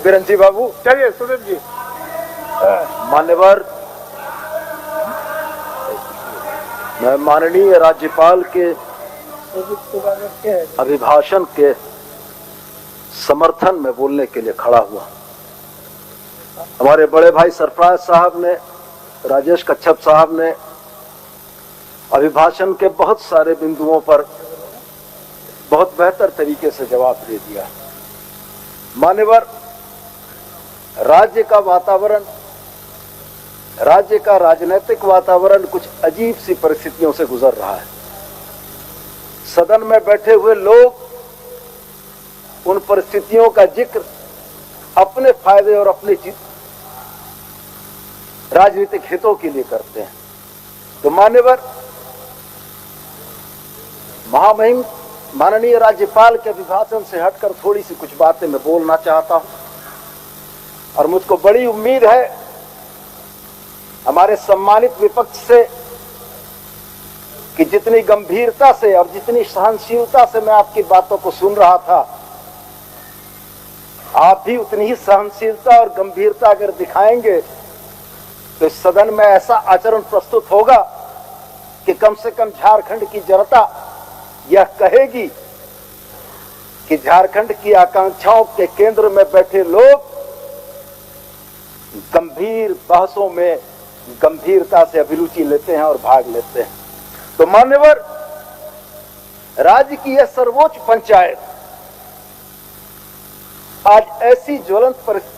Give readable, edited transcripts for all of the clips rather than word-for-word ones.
बिरंजी बाबू, चलिए सुदेव जी। मान्यवर, मैं माननीय राज्यपाल के अभिभाषण के समर्थन में बोलने के लिए खड़ा हुआ। हमारे बड़े भाई सरफराज साहब ने, राजेश कच्छप साहब ने अभिभाषण के बहुत सारे बिंदुओं पर बहुत बेहतर तरीके से जवाब दे दिया। मान्यवर, राज्य का वातावरण, राज्य का राजनीतिक वातावरण कुछ अजीब सी परिस्थितियों से गुजर रहा है। सदन में बैठे हुए लोग उन परिस्थितियों का जिक्र अपने फायदे और अपने राजनीतिक हितों के लिए करते हैं। तो मान्यवर, महामहिम माननीय राज्यपाल के अभिभाषण से हटकर थोड़ी सी कुछ बातें मैं बोलना चाहता हूं, और मुझको बड़ी उम्मीद है हमारे सम्मानित विपक्ष से कि जितनी गंभीरता से और जितनी सहनशीलता से मैं आपकी बातों को सुन रहा था, आप भी उतनी ही सहनशीलता और गंभीरता अगर दिखाएंगे तो इस सदन में ऐसा आचरण प्रस्तुत होगा कि कम से कम झारखंड की जनता यह कहेगी कि झारखंड की आकांक्षाओं के केंद्र में बैठे लोग गंभीर बहसों में गंभीरता से अभिरुचि लेते हैं और भाग लेते हैं। तो मान्यवर, राज्य की यह सर्वोच्च पंचायत आज ऐसी ज्वलंत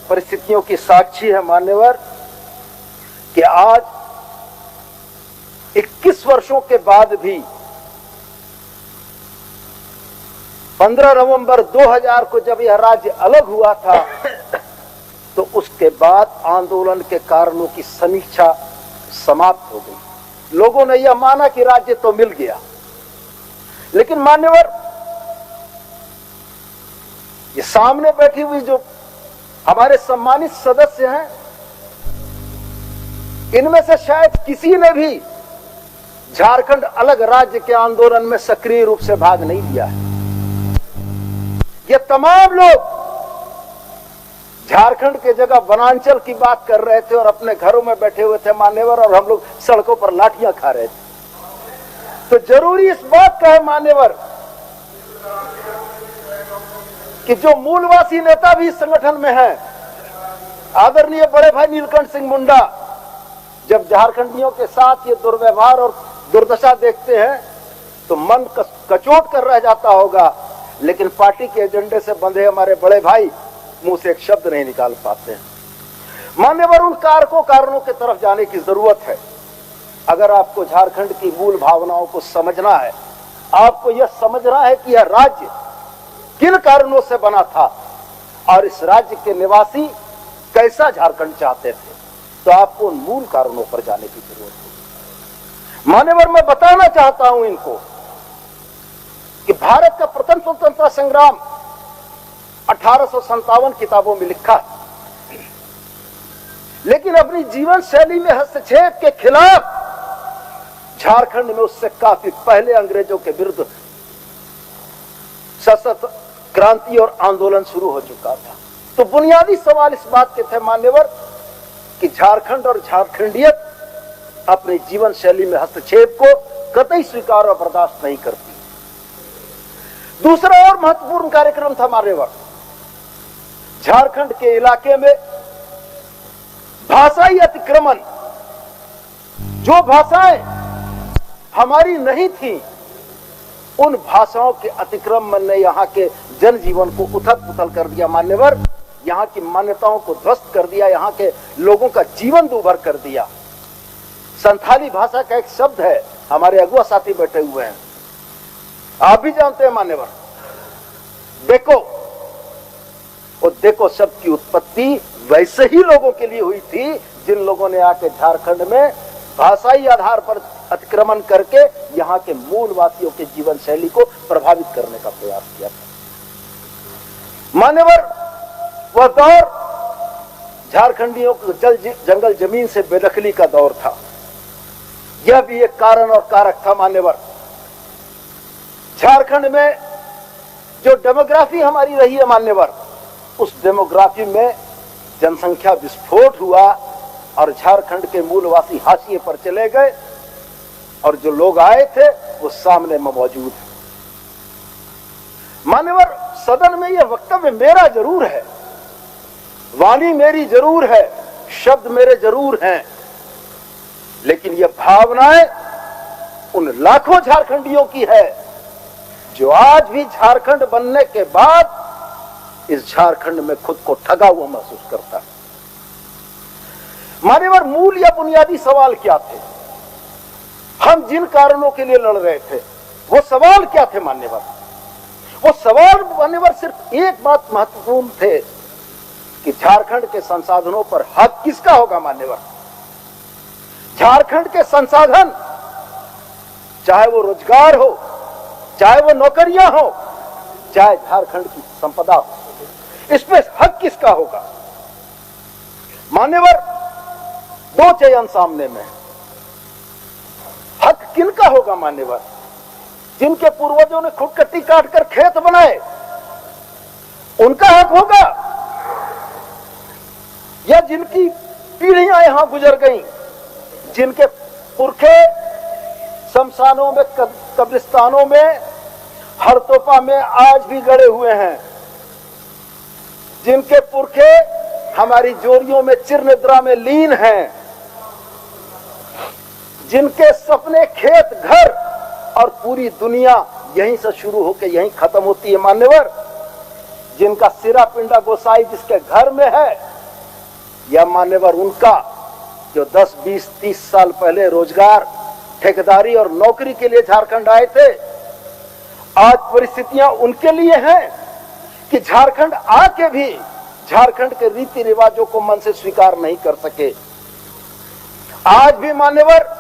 परिस्थितियों की साक्षी है मान्यवर, कि आज 21 वर्षों के बाद भी 15 नवंबर 2000 को जब यह राज्य अलग हुआ था, तो उसके बाद आंदोलन के कारणों की समीक्षा समाप्त हो गई। लोगों ने यह माना कि राज्य तो मिल गया। लेकिन मान्यवर, ये सामने बैठी हुई जो हमारे सम्मानित सदस्य हैं, इनमें से शायद किसी ने भी झारखंड अलग राज्य के आंदोलन में सक्रिय रूप से भाग नहीं लिया है। ये तमाम लोग झारखंड के जगह वनांचल की बात कर रहे थे और अपने घरों में बैठे हुए थे मान्यवर, और हम लोग सड़कों पर लाठियां खा रहे थे। तो जरूरी इस बात का है मान्यवर कि जो मूलवासी नेता भी इस संगठन में हैं, आदरणीय बड़े भाई नीलकंठ सिंह मुंडा, जब झारखंडियों के साथ ये दुर्व्यवहार और दुर्दशा देखते हैं तो मन कचोट कर रह जाता होगा। लेकिन पार्टी के एजेंडे से बंधे हमारे बड़े भाई मुंह से एक शब्द नहीं निकाल पाते हैं। मान्यवर, उन कारणों के तरफ जाने की जरूरत है। अगर आपको झारखंड की मूल भावनाओं को समझना है, आपको यह समझना है कि यह राज्य किन कारणों से बना था और इस राज्य के निवासी कैसा झारखंड चाहते थे, तो आपको उन मूल कारणों पर जाने की जरूरत है। मान्यवर, मैं बताना चाहता हूं इनको कि भारत का प्रथम स्वतंत्रता संग्राम 1857 किताबों में लिखा है, लेकिन अपनी जीवन शैली में हस्तक्षेप के खिलाफ झारखंड में उससे काफी पहले अंग्रेजों के विरुद्ध सशस्त्र क्रांति और आंदोलन शुरू हो चुका था। तो बुनियादी सवाल इस बात के थे मान्यवर कि झारखंड और झारखंडियत अपने जीवन शैली में हस्तक्षेप को कतई स्वीकार और बर्दाश्त नहीं करती। दूसरा और महत्वपूर्ण कार्यक्रम था मान्यवर, झारखंड के इलाके में भाषाई अतिक्रमण। जो भाषाएं हमारी नहीं थी, उन भाषाओं के अतिक्रमण ने यहां के जनजीवन को उथल पुथल कर दिया मान्यवर, यहां की मान्यताओं को ध्वस्त कर दिया, यहां के लोगों का जीवन दूभर कर दिया। संथाली भाषा का एक शब्द है, हमारे अगुआ साथी बैठे हुए हैं, आप भी जानते हैं मान्यवर, देखो। और देखो शब्द की उत्पत्ति वैसे ही लोगों के लिए हुई थी जिन लोगों ने आके झारखंड में भाषाई आधार पर अतिक्रमण करके यहां के मूल वासियों के जीवन शैली को प्रभावित करने का प्रयास किया था। मान्यवर, वह दौर झारखंडियों को जंगल जमीन से बेदखली का दौर था। यह भी एक कारण और कारक था मान्यवर। झारखंड में जो डेमोग्राफी हमारी रही है मान्यवर, उस डेमोग्राफी में जनसंख्या विस्फोट हुआ और झारखंड के मूलवासी हाशिए पर चले गए और जो लोग आए थे वो सामने में मौजूद है। मान्यवर, सदन में यह वक्तव्य मेरा जरूर है, वाणी मेरी जरूर है, शब्द मेरे जरूर हैं, लेकिन यह भावनाएं उन लाखों झारखंडियों की है जो आज भी झारखंड बनने के बाद इस झारखंड में खुद को ठगा हुआ महसूस करता है। मान्यवर, मूल या बुनियादी सवाल क्या थे? हम जिन कारणों के लिए लड़ रहे थे वो सवाल क्या थे मान्यवर? वो सवाल मान्यवर सिर्फ एक बात महत्वपूर्ण थे कि झारखंड के संसाधनों पर हक किसका होगा मान्यवर? झारखंड के संसाधन, चाहे वो रोजगार हो, चाहे वो नौकरियां हो, चाहे झारखंड की संपदा हो, इस पे हक किसका होगा? मान्यवर, दो चयन सामने में, हक किनका होगा मान्यवर? जिनके पूर्वजों ने खुदकट्टी काटकर खेत बनाए उनका हक होगा, या जिनकी पीढ़ियां यहां गुजर गईं, जिनके पुरखे शमशानों में, कब्रिस्तानों में, हरतोपा में आज भी गड़े हुए हैं, जिनके पुरखे हमारी जोरियों में चिरनिद्रा में लीन हैं, जिनके सपने, खेत, घर और पूरी दुनिया यहीं से शुरू होकर यहीं खत्म होती है मान्यवर, जिनका सिरा पिंडा गोसाई जिसके घर में है, या मान्यवर उनका जो 10, 20, 30 साल पहले रोजगार, ठेकेदारी और नौकरी के लिए झारखंड आए थे, आज परिस्थितियां उनके लिए हैं कि झारखंड आके भी झारखंड के रीति रिवाजों को मन से स्वीकार नहीं कर सके। आज भी मान्यवर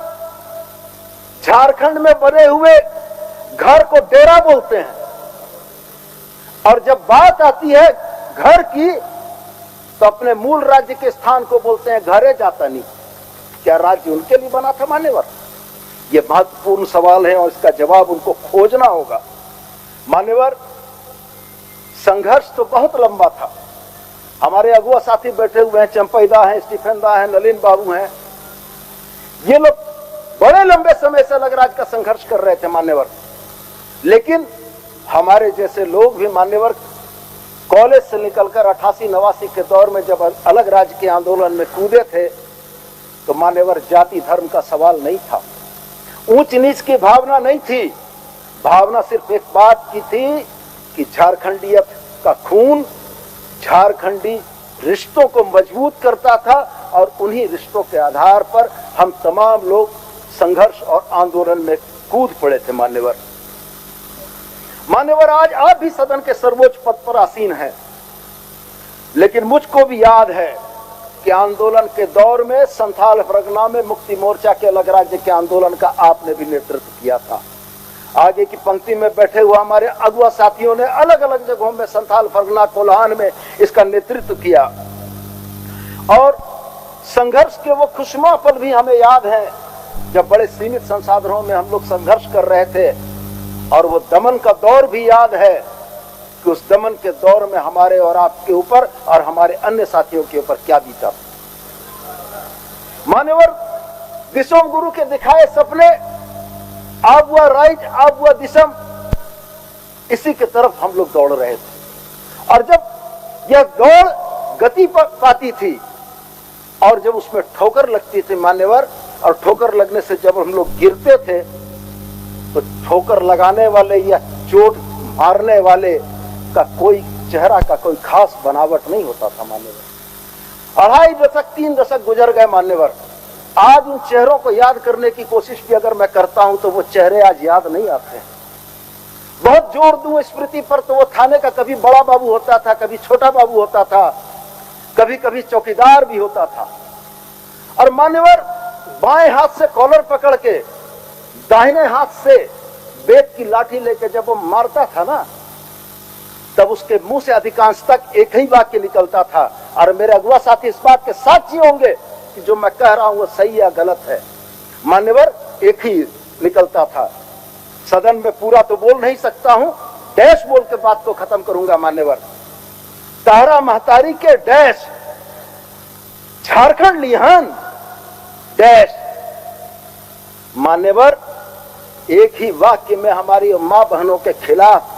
झारखंड में बने हुए घर को डेरा बोलते हैं, और जब बात आती है घर की तो अपने मूल राज्य के स्थान को बोलते हैं घरे जाता नहीं। क्या राज्य उनके लिए बना था मान्यवर? ये महत्वपूर्ण सवाल है और इसका जवाब उनको खोजना होगा। मान्यवर, संघर्ष तो बहुत लंबा था। हमारे अगुआ साथी बैठे हुए हैं, चंपैदा हैं, स्टीफेनदा हैं, नलिन बाबू हैं, ये लोग बड़े लंबे समय से अलग राज्य का संघर्ष कर रहे थे मान्यवर, लेकिन हमारे जैसे लोग भी मान्यवर कॉलेज से निकलकर 88-89 के दौर में जब अलग राज्य के आंदोलन में कूदे थे तो मान्यवर जाति धर्म का सवाल नहीं था, ऊंच नीच की भावना नहीं थी। भावना सिर्फ एक बात की थी कि झारखंडियत का खून झारखंडी रिश्तों को मजबूत करता था और उन्हीं रिश्तों के आधार पर हम तमाम लोग संघर्ष और आंदोलन में कूद पड़े थे मान्यवर। मान्यवर, आज आप भी सदन के सर्वोच्च पद पर आसीन हैं, लेकिन मुझको भी याद है कि आंदोलन के दौर में संथाल परगना में मुक्ति मोर्चा के अलग राज्य के आंदोलन का आपने भी नेतृत्व किया था। आगे की पंक्ति में बैठे हुए हमारे अगुआ साथियों ने अलग अलग जगहों में संथाल परगना कोल्हान में इसका नेतृत्व किया, और संघर्ष के वो खुशनुमा पल भी हमें याद है जब बड़े सीमित संसाधनों में हम लोग संघर्ष कर रहे थे, और वो दमन का दौर भी याद है कि उस दमन के दौर में हमारे और आपके ऊपर और हमारे अन्य साथियों के ऊपर क्या बीता। मान्यवर, दिसोम गुरु के दिखाए सपने, आप हुआ राइट, आप हुआ दिशम, इसी की तरफ हम लोग दौड़ रहे थे। और जब यह दौड़ गति पाती थी और जब उसमें ठोकर लगती थी मान्यवर, और ठोकर लगने से जब हम लोग गिरते थे तो ठोकर लगाने वाले या चोट मारने वाले का कोई चेहरा का कोई खास बनावट नहीं होता था मान्यवर। 2.5 दशक 3 दशक गुजर गए मान्यवर, आज उन चेहरों को याद करने की कोशिश भी अगर मैं करता हूं तो वो चेहरे आज याद नहीं आते हैं। बहुत जोर दूं स्मृति पर तो वो थाने का कभी बड़ा बाबू होता था, कभी छोटा बाबू होता था, कभी कभी चौकीदार भी होता था। और मान्यवर, बाएं हाथ से कॉलर पकड़ के दाहिने हाथ से बेत की लाठी लेके जब वो मारता था ना, तब उसके मुंह से अधिकांश तक एक ही वाक्य निकलता था, और मेरे अगुआ साथी इस बात के साक्षी होंगे कि जो मैं कह रहा हूं वो सही या गलत है। मान्यवर, एक ही निकलता था। सदन में पूरा तो बोल नहीं सकता हूं, डैश बोल के बात को खत्म करूंगा मान्यवर। तारा महतारी के डैश, झारखंड लिहान डैश। मान्यवर, एक ही वाक्य में हमारी मां बहनों के खिलाफ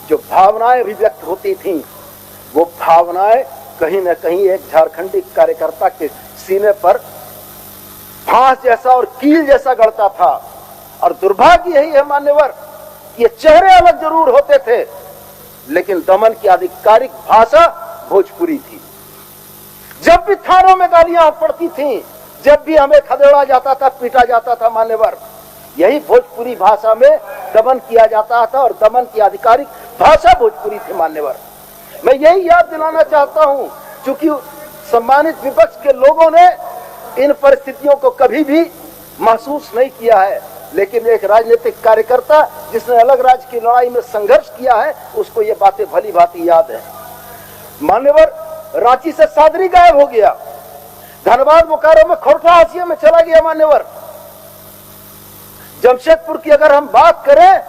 जो भावनाएं अभिव्यक्त होती थीं, वो भावनाएं कहीं न कहीं एक झारखंडी कार्यकर्ता के सीने पर फांस जैसा और कील जैसा गड़ता था। और दुर्भाग्य यही है मान्यवर, ये चेहरे अलग जरूर होते थे, लेकिन दमन की आधिकारिक भाषा भोजपुरी थी। जब भी थानों में गालियां पड़ती थीं, जब भी हमें खदेड़ा जाता था, पीटा जाता था मान्यवर, यही भोजपुरी भाषा में दमन किया जाता था और दमन की आधिकारिक भाषा भोजपुरी थी मान्यवर। मैं यही याद दिलाना चाहता हूं, क्योंकि सम्मानित विपक्ष के लोगों ने इन परिस्थितियों को कभी भी महसूस नहीं किया है, लेकिन एक राजनीतिक कार्यकर्ता जिसने अलग राज्य की लड़ाई में संघर्ष किया है, उसको ये बातें भली भांति याद है मान्यवर। रांची से सादरी गायब हो गया, धनबाद बोकारो में खोरठा हाशिए में चला गया मान्यवर। जमशेदपुर की अगर हम बात करें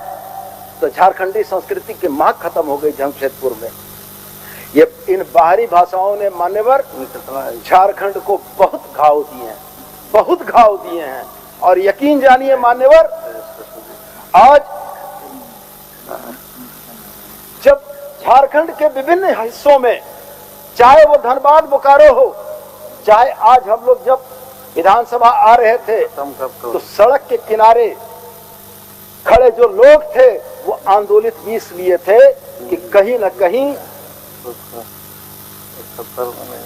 तो झारखंडी संस्कृति की महक खत्म हो गई जमशेदपुर में। ये इन बाहरी भाषाओं ने मान्यवर झारखंड को बहुत घाव दिए हैं, बहुत घाव दिए हैं। और यकीन जानिए मान्यवर, आज जब झारखंड के विभिन्न हिस्सों में, चाहे वो धनबाद बोकारो हो, चाहे आज हम लोग जब विधानसभा आ रहे थे तो सड़क के किनारे खड़े जो लोग थे वो आंदोलित भी इसलिए थे कि कहीं न कहीं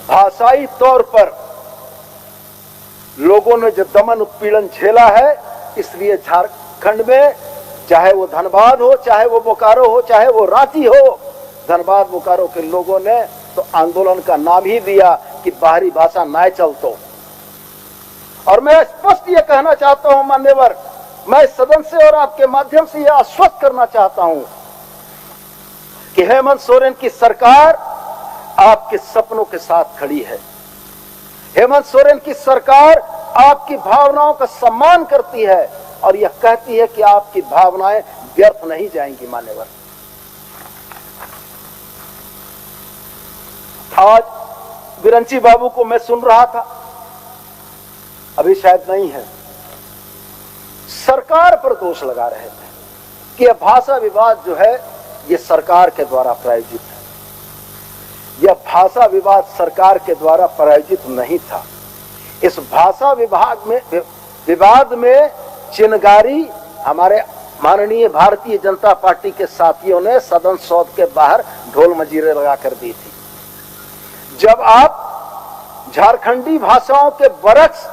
भाषाई तौर पर लोगों ने जो दमन उत्पीड़न झेला है, इसलिए झारखंड में चाहे वो धनबाद हो, चाहे वो बोकारो हो, चाहे वो रांची हो, धनबाद बोकारो के लोगों ने तो आंदोलन का नाम ही दिया कि बाहरी भाषा ना चलतो। और मैं स्पष्ट ये कहना चाहता हूं मान्यवर, मैं सदन से और आपके माध्यम से यह आश्वस्त करना चाहता हूं कि हेमंत सोरेन की सरकार आपके सपनों के साथ खड़ी है। हेमंत सोरेन की सरकार आपकी भावनाओं का सम्मान करती है और यह कहती है कि आपकी भावनाएं व्यर्थ नहीं जाएंगी मान्यवर। आज बिरंची बाबू को मैं सुन रहा था, अभी शायद नहीं है, सरकार पर दोष लगा रहे थे कि यह भाषा विवाद जो है यह सरकार के द्वारा प्रायोजित है। यह भाषा विवाद सरकार के द्वारा प्रायोजित नहीं था। इस भाषा विवाद में चिनगारी हमारे माननीय भारतीय जनता पार्टी के साथियों ने सदन सौध के बाहर ढोल मजीरे लगा कर दी थी। जब आप झारखंडी भाषाओं के बरक्स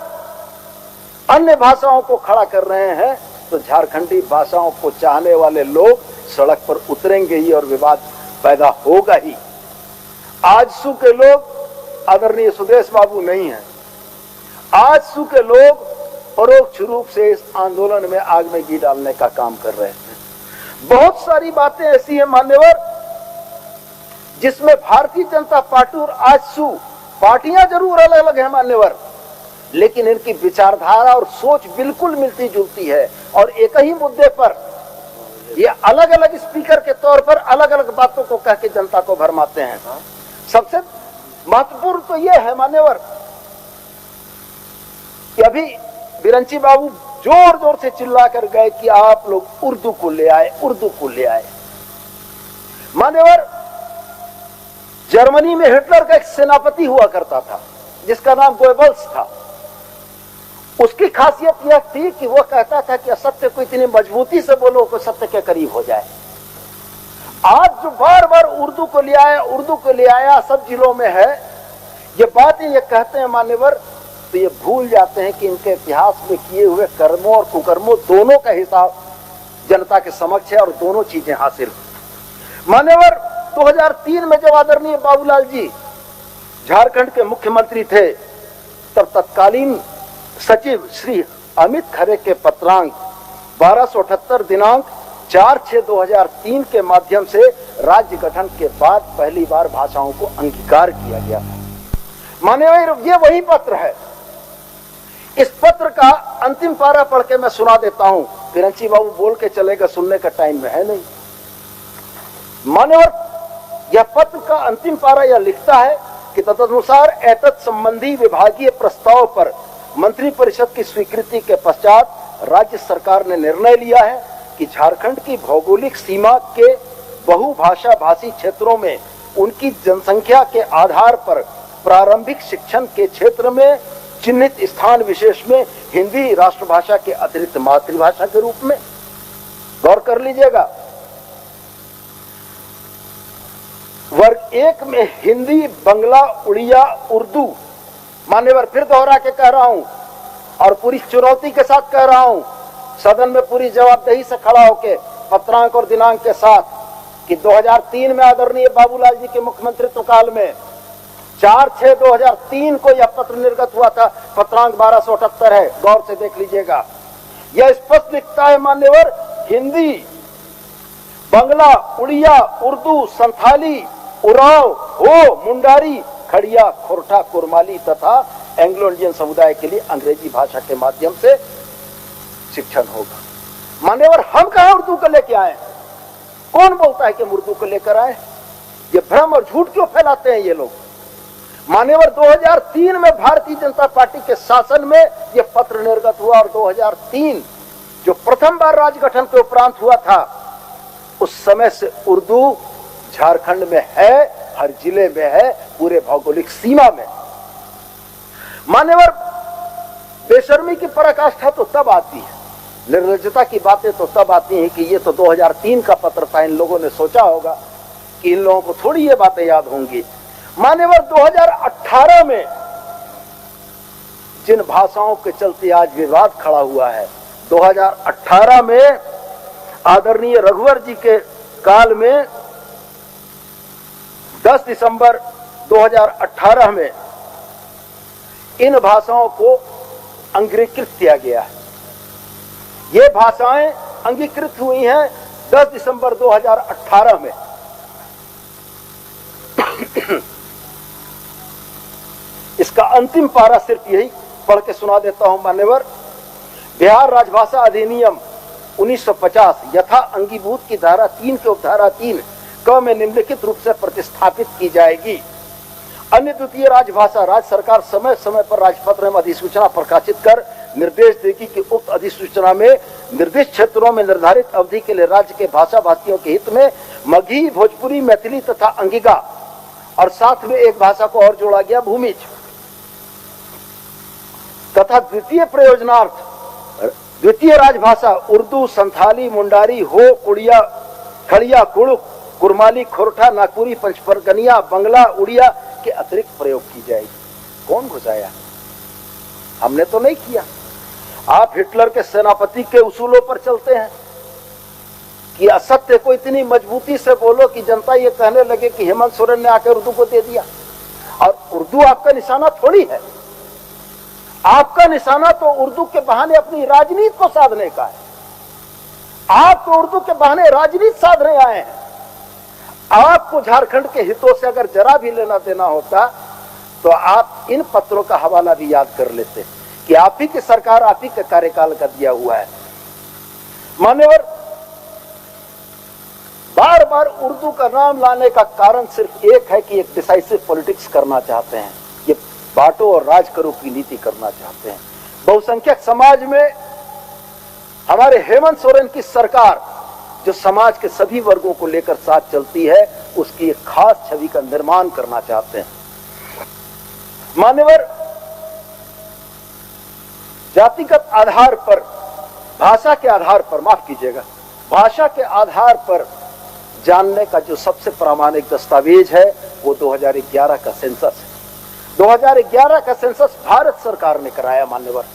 अन्य भाषाओं को खड़ा कर रहे हैं तो झारखंडी भाषाओं को चाहने वाले लोग सड़क पर उतरेंगे ही और विवाद पैदा होगा ही। आजसू के लोग आदरणीय सुदेश बाबू नहीं हैं। आजसू के लोग परोक्ष रूप से इस आंदोलन में आग में घी डालने का काम कर रहे हैं। बहुत सारी बातें ऐसी हैं मान्यवर जिसमें भारतीय जनता पार्टी और आजसू पार्टियां जरूर अलग अलग हैं मान्यवर, लेकिन इनकी विचारधारा और सोच बिल्कुल मिलती जुलती है और एक ही मुद्दे पर ये अलग अलग स्पीकर के तौर पर अलग अलग बातों को कह के जनता को भरमाते हैं। सबसे महत्वपूर्ण तो यह है मान्यवर कि अभी बिरंची बाबू जोर जोर से चिल्ला कर गए कि आप लोग उर्दू को ले आए, उर्दू को ले आए। मान्यवर, जर्मनी में हिटलर का एक सेनापति हुआ करता था जिसका नाम गोएबल्स था। उसकी खासियत यह थी कि वह कहता था कि असत्य को इतनी मजबूती से बोलो कि सत्य के करीब हो जाए। आज जो बार बार उर्दू को ले आया, उर्दू को ले आया सब जिलों में है, ये बातें ये कहते हैं मान्यवर, तो ये भूल जाते हैं कि इनके इतिहास में किए हुए कर्मों और कुकर्मों दोनों का हिसाब जनता के समक्ष है और दोनों चीजें हासिल। मान्यवर, 2003 में जब आदरणीय बाबूलाल जी झारखंड के मुख्यमंत्री थे, तब तत्कालीन सचिव श्री अमित खरे के पत्रांक 1278 दिनांक 4/6/2003 के माध्यम से राज्य गठन के बाद पहली बार भाषाओं को अंगीकार किया गया था। मान्यवर, ये वही पत्र है। इस पत्र का अंतिम पारा पढ़ के मैं सुना देता हूं। बिरंची बाबू बोल के चलेगा, सुनने का टाइम में है नहीं। मान्यवर, यह पत्र का अंतिम पारा यह लिखता है कि तदनुसार एतत् संबंधी विभागीय प्रस्ताव पर मंत्रिपरिषद की स्वीकृति के पश्चात राज्य सरकार ने निर्णय लिया है कि झारखंड की भौगोलिक सीमा के बहुभाषा भाषी क्षेत्रों में उनकी जनसंख्या के आधार पर प्रारंभिक शिक्षण के क्षेत्र में चिन्हित स्थान विशेष में हिंदी राष्ट्रभाषा के अतिरिक्त मातृभाषा के रूप में, गौर कर लीजिएगा, वर्ग 1 में हिंदी, बंगला, उड़िया, उर्दू, मान्यवर फिर दोहरा के कह रहा हूं और पूरी चुनौती के साथ कह रहा हूं, सदन में पूरी जवाबदेही से खड़ा होकर पत्रांक और दिनांक के साथ, कि 2003 में आदरणीय बाबूलाल जी के मुख्यमंत्रित्व काल में 4/6/2003 को यह पत्र निर्गत हुआ था। पत्रांक 1278 है, गौर से देख लीजिएगा। यह स्पष्ट लिखता है मान्यवर, हिंदी, बंगला, उड़िया, उर्दू, संथाली, उराव, हो, मुंडारी, खड़िया, खोरठा, कुरमाली तथा एंग्लो इंडियन समुदाय के लिए अंग्रेजी भाषा के माध्यम से शिक्षण होगा। मान्यवर हम कहां उर्दू को लेकर आए? कौन बोलता है कि हम उर्दू को लेकर आए? ये भ्रम और झूठ क्यों फैलाते हैं ये लोग? मान्यवर 2003 में भारतीय जनता पार्टी के शासन में यह पत्र निर्गत हुआ और 2003 जो प्रथम बार राज्य गठन के उपरांत हुआ था, उस समय से उर्दू झारखंड में है, हर जिले में है, पूरे भौगोलिक सीमा में। मान्यवर बेशर्मी की पराकाष्ठा तो तब आती है, निर्लज्जता की बातें तो तब आती हैं कि ये तो 2003 का पत्र था, इन लोगों ने सोचा होगा कि इन लोगों को थोड़ी ये बातें याद होंगी। मान्यवर 2018 में जिन भाषाओं के चलते आज विवाद खड़ा हुआ है, 2018 में आदरणीय रघुवर जी के काल में 10 दिसंबर 2018 में इन भाषाओं को अंगीकृत किया गया है। ये भाषाएं अंगीकृत हुई हैं 10 दिसंबर 2018 में। इसका अंतिम पारा सिर्फ यही पढ़ के सुना देता हूं मान्यवर। बिहार राजभाषा अधिनियम 1950 यथा अंगीभूत की धारा 3 के उपधारा 3 क में निम्नलिखित रूप से प्रतिस्थापित की जाएगी। अन्य द्वितीय राजभाषा राज्य सरकार समय समय पर राजपत्र में अधिसूचना प्रकाशित कर निर्देश देगी कि उक्त अधिसूचना में निर्दिष्ट क्षेत्रों में निर्धारित अवधि के लिए राज्य के भाषा भाषियों के हित में मगही, भोजपुरी, मैथिली तथा अंगिका और साथ में एक भाषा को और जोड़ा गया, भूमिज, तथा द्वितीय प्रयोजनार्थ द्वितीय राजभाषा उर्दू, संथाली, मुंडारी, हो, उड़िया, खड़िया, कुड़ुक, कुरमाली, खोरठा, नागपुरी, पंचपरगनिया, बंगला, उड़िया के अतिरिक्त प्रयोग की जाएगी। कौन घुसाया? हमने तो नहीं किया। आप हिटलर के सेनापति के उसूलों पर चलते हैं कि असत्य को इतनी मजबूती से बोलो कि जनता ये कहने लगे कि हेमंत सोरेन ने आकर उर्दू को दे दिया। और उर्दू आपका निशाना थोड़ी है, आपका निशाना तो उर्दू के बहाने अपनी राजनीति को साधने का है। आप तो उर्दू के बहाने राजनीति साधने आए हैं। आपको झारखंड के हितों से अगर जरा भी लेना देना होता तो आप इन पत्रों का हवाला भी याद कर लेते कि आप ही की सरकार, आप ही के कार्यकाल का दिया हुआ है। मान्यवर बार बार उर्दू का नाम लाने का कारण सिर्फ एक है कि एक डिसाइसिव पॉलिटिक्स करना चाहते हैं, ये बांटो और राज करो की नीति करना चाहते हैं। बहुसंख्यक समाज में हमारे हेमंत सोरेन की सरकार जो समाज के सभी वर्गों को लेकर साथ चलती है, उसकी एक खास छवि का निर्माण करना चाहते हैं। मान्यवर जातिगत आधार पर, भाषा के आधार पर, माफ कीजिएगा, भाषा के आधार पर जानने का जो सबसे प्रामाणिक दस्तावेज है वो 2011 का सेंसस है। 2011 का सेंसस भारत सरकार ने कराया मान्यवर।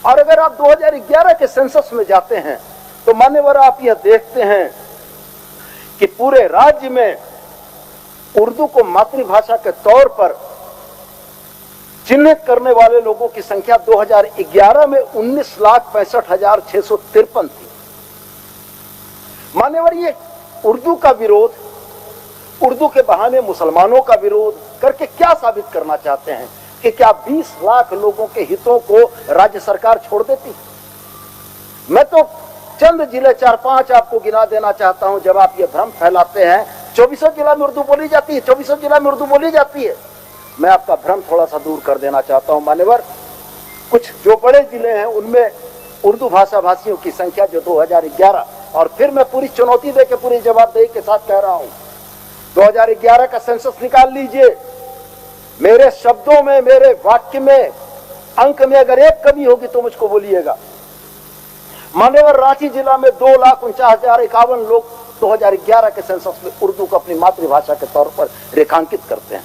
और अगर आप 2011 के सेंसस में जाते हैं तो मान्यवर आप यह देखते हैं कि पूरे राज्य में उर्दू को मातृभाषा के तौर पर चिन्हित करने वाले लोगों की संख्या 2011 में 19,65,653 थी। मान्यवर ये उर्दू का विरोध, उर्दू के बहाने मुसलमानों का विरोध करके क्या साबित करना चाहते हैं कि क्या 20 लाख लोगों के हितों को राज्य सरकार छोड़ देती? मैं तो चंद जिले 4-5 आपको गिना देना चाहता हूं। जब आप ये भ्रम फैलाते हैं 24 जिला में उर्दू बोली जाती है, 24 जिला में उर्दू बोली जाती है। मैं आपका भ्रम थोड़ा सा दूर कर देना चाहता हूं मान्यवर। कुछ जो बड़े जिले हैं उनमें उर्दू भाषा भाषियों की संख्या जो 2011, और फिर मैं पूरी चुनौती देकर पूरी जवाबदेही के साथ कह रहा हूं, 2011 का सेंसस निकाल लीजिए। मेरे शब्दों में, मेरे वाक्य में, अंक में अगर एक कमी होगी तो मुझको बोलिएगा। मान्यवर रांची जिला में 2,49,051 लोग 2011 के सेंसस में उर्दू को अपनी मातृभाषा के तौर पर रेखांकित करते हैं।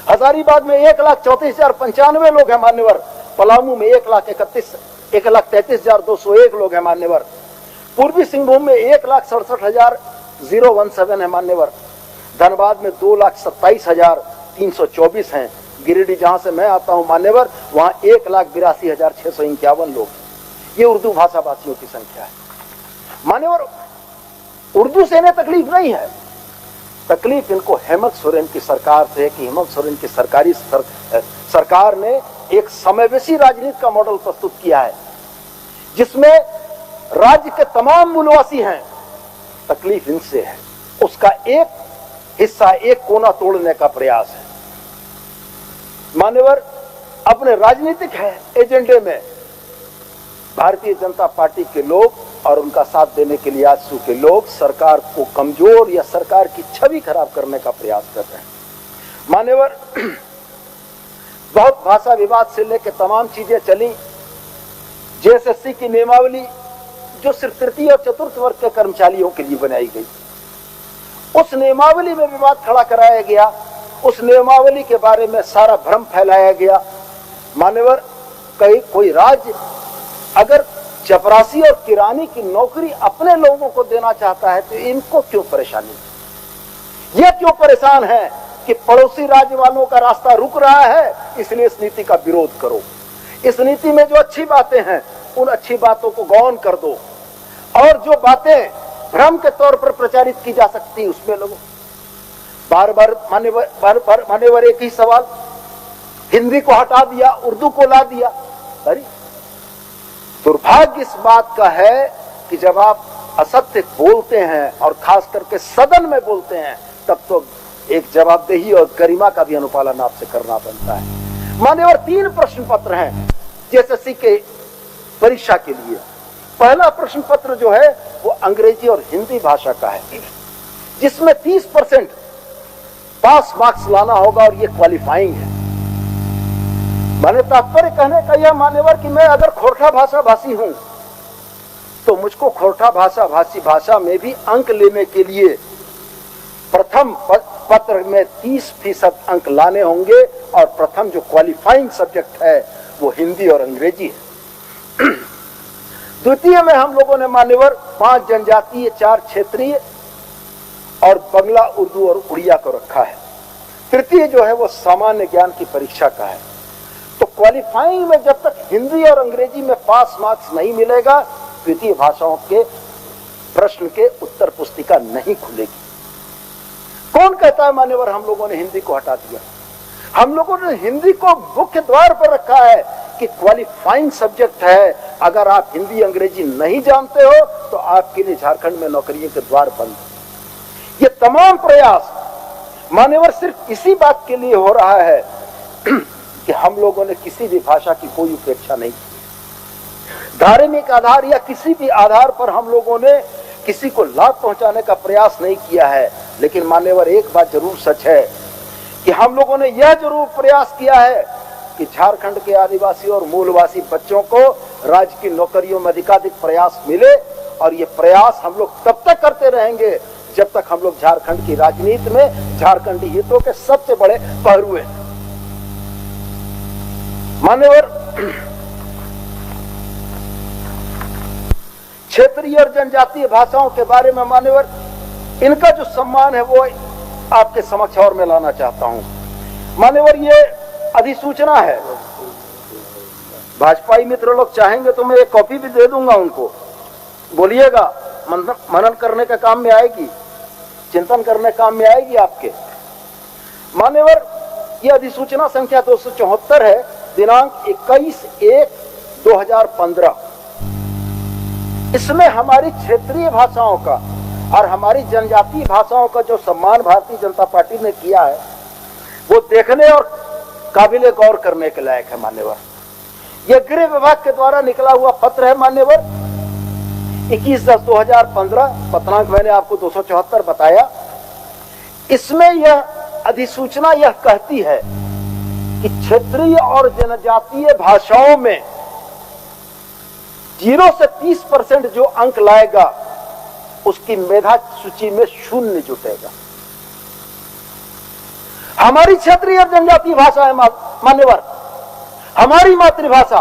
हजारीबाग में 1,34,095 लोग हैं मान्यवर। पलामू में 1,33,201 लोग हैं मान्यवर। पूर्वी सिंहभूम में 1,67,017 है मान्यवर। धनबाद में 2,27,324 हैं। गिरिडीह जहां से मैं आता हूं मान्यवर, वहां 1,82,651 लोग। ये उर्दू भाषा भाषियों की संख्या है मान्यवर। उर्दू से इन्हें तकलीफ नहीं है, तकलीफ इनको हेमंत सोरेन की सरकार से है कि हेमंत सोरेन की सरकार ने एक समावेशी राजनीति का मॉडल प्रस्तुत किया है जिसमें राज्य के तमाम मूलवासी हैं। तकलीफ इनसे है, उसका एक हिस्सा, एक कोना तोड़ने का प्रयास है मान्यवर। अपने राजनीतिक है एजेंडे में भारतीय जनता पार्टी के लोग और उनका साथ देने के लिए आजसू के लोग सरकार को कमजोर या सरकार की छवि खराब करने का प्रयास कर रहे हैं मान्यवर। बहुत भाषा विवाद से लेकर तमाम चीजें चली। जेएसएससी की नियमावली जो सिर्फ तृतीय और चतुर्थ वर्ग के कर्मचारियों के लिए बनाई गई, उस नियमावली में विवाद खड़ा कराया गया। उस नियमावली के बारे में सारा भ्रम फैलाया गया मान्यवर। कोई राज्य अगर चपरासी और किरानी की नौकरी अपने लोगों को देना चाहता है तो इनको क्यों परेशानी, ये क्यों परेशान है कि पड़ोसी राज्य वालों का रास्ता रुक रहा है, इसलिए इस नीति का विरोध करो। इस नीति में जो अच्छी बातें हैं उन अच्छी बातों को गौन कर दो, और जो बातें भ्रम के तौर पर प्रचारित की जा सकती है उसमें लोगों बार बार मान्यवर एक ही सवाल, हिंदी को हटा दिया, उर्दू को ला दिया। अरे दुर्भाग्य इस बात का है कि जब आप असत्य बोलते हैं और खास करके सदन में बोलते हैं तब तो एक जवाबदेही और गरिमा का भी अनुपालन आपसे करना बनता है मान्यवर। 3 प्रश्न पत्र हैं जेएसएससी के परीक्षा के लिए। पहला प्रश्न पत्र जो है वो अंग्रेजी और हिंदी भाषा का है, जिसमें 30% पास मार्क्स लाना होगा और ये क्वालिफाइंग है। मैंने तात्पर्य कहने का यह मान्यवर कि मैं अगर खोरठा भाषा भाषी हूं तो मुझको खोरठा भाषा भाषा में भी अंक लेने के लिए प्रथम पत्र में 30% अंक लाने होंगे, और प्रथम जो क्वालिफाइंग सब्जेक्ट है वो हिंदी और अंग्रेजी है। द्वितीय में हम लोगों ने मान्यवर 5 जनजातीय, 4 क्षेत्रीय और बंगला, उर्दू और उड़िया को रखा है। तृतीय जो है वो सामान्य ज्ञान की परीक्षा का है। तो क्वालिफाइंग में जब तक हिंदी और अंग्रेजी में पास मार्क्स नहीं मिलेगा, द्वितीय भाषाओं के प्रश्न के उत्तर पुस्तिका नहीं खुलेगी। कौन कहता है मान्यवर हम लोगों ने हिंदी को हटा दिया? हम लोगों ने हिंदी को मुख्य द्वार पर रखा है कि क्वालिफाइंग सब्जेक्ट है। अगर आप हिंदी अंग्रेजी नहीं जानते हो तो आपके लिए झारखंड में नौकरियों के द्वार बंद। ये तमाम प्रयास मान्यवर सिर्फ इसी बात के लिए हो रहा है कि हम लोगों ने किसी भी भाषा की कोई उपेक्षा नहीं की। धार्मिक आधार या किसी भी आधार पर हम लोगों ने किसी को लाभ पहुंचाने का प्रयास नहीं किया है। लेकिन मान्यवर एक बात जरूर सच है कि हम लोगों ने यह जरूर प्रयास किया है कि झारखंड के आदिवासी और मूलवासी बच्चों को राज्य की नौकरियों में अधिकाधिक प्रयास मिले, और ये प्रयास हम लोग तब तक करते रहेंगे जब तक हम लोग झारखंड की राजनीति में झारखंडी हितों के सबसे बड़े पहरुए हैं। मान्यवर क्षेत्रीय और जनजातीय भाषाओं के बारे में मान्यवर इनका जो सम्मान है वो आपके समक्ष और मैं लाना चाहता हूं। मान्यवर ये अधिसूचना है, भाजपाई मित्र लोग चाहेंगे तो मैं एक कॉपी भी दे दूंगा उनको, बोलिएगा, मनन करने का काम में आएगी, चिंतन करने काम में आएगी आपके। मान्यवर ये अधिसूचना संख्या 274 है, दिनांक 21/1/2015। इसमें हमारी क्षेत्रीय भाषाओं का और हमारी जनजातीय भाषाओं का जो सम्मान भारतीय जनता पार्टी ने किया है वो देखने और काबिले गौर करने के लायक है मान्यवर। यह गृह विभाग के द्वारा निकला हुआ पत्र है मान्यवर, 21/10/2015, पत्रांक मैंने आपको 274 बताया। इसमें यह अधिसूचना यह कहती है कि क्षेत्रीय और जनजातीय भाषाओं में 0 से 30% जो अंक लाएगा उसकी मेधा सूची में 0 जुटेगा। हमारी क्षेत्रीय और जनजातीय भाषा है मान्यवर, हमारी मातृभाषा,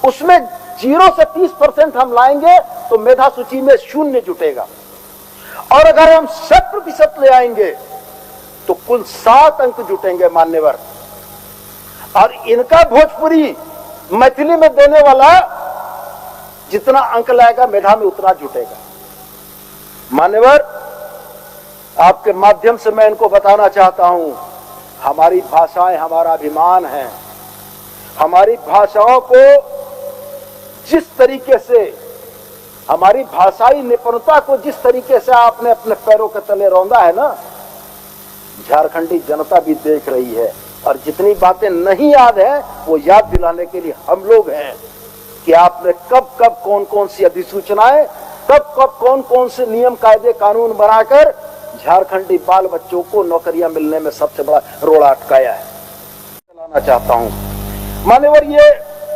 उसमें 0 से 30% हम लाएंगे तो मेधा सूची में 0 जुटेगा। और अगर हम 100% ले आएंगे तो कुल 7 अंक जुटेंगे मान्यवर। और इनका भोजपुरी मैथिली में देने वाला जितना अंक लाएगा मेधा में उतना जुटेगा मान्यवर। आपके माध्यम से मैं इनको बताना चाहता हूं, हमारी भाषाएं हमारा अभिमान है। हमारी भाषाओं को जिस तरीके से, हमारी भाषाई निपुणता को जिस तरीके से आपने अपने पैरों के तले रौंदा है ना, झारखंडी जनता भी देख रही है। और जितनी बातें नहीं याद है वो याद दिलाने के लिए हम लोग हैं कि आपने कब कब कौन कौन सी अधिसूचनाएं, कब कब कौन कौन से नियम कायदे कानून बनाकर झारखंडी बाल बच्चों को नौकरियां मिलने में सबसे बड़ा रोड़ा अटकाया है। चलाना चाहता हूं मान्यवर, ये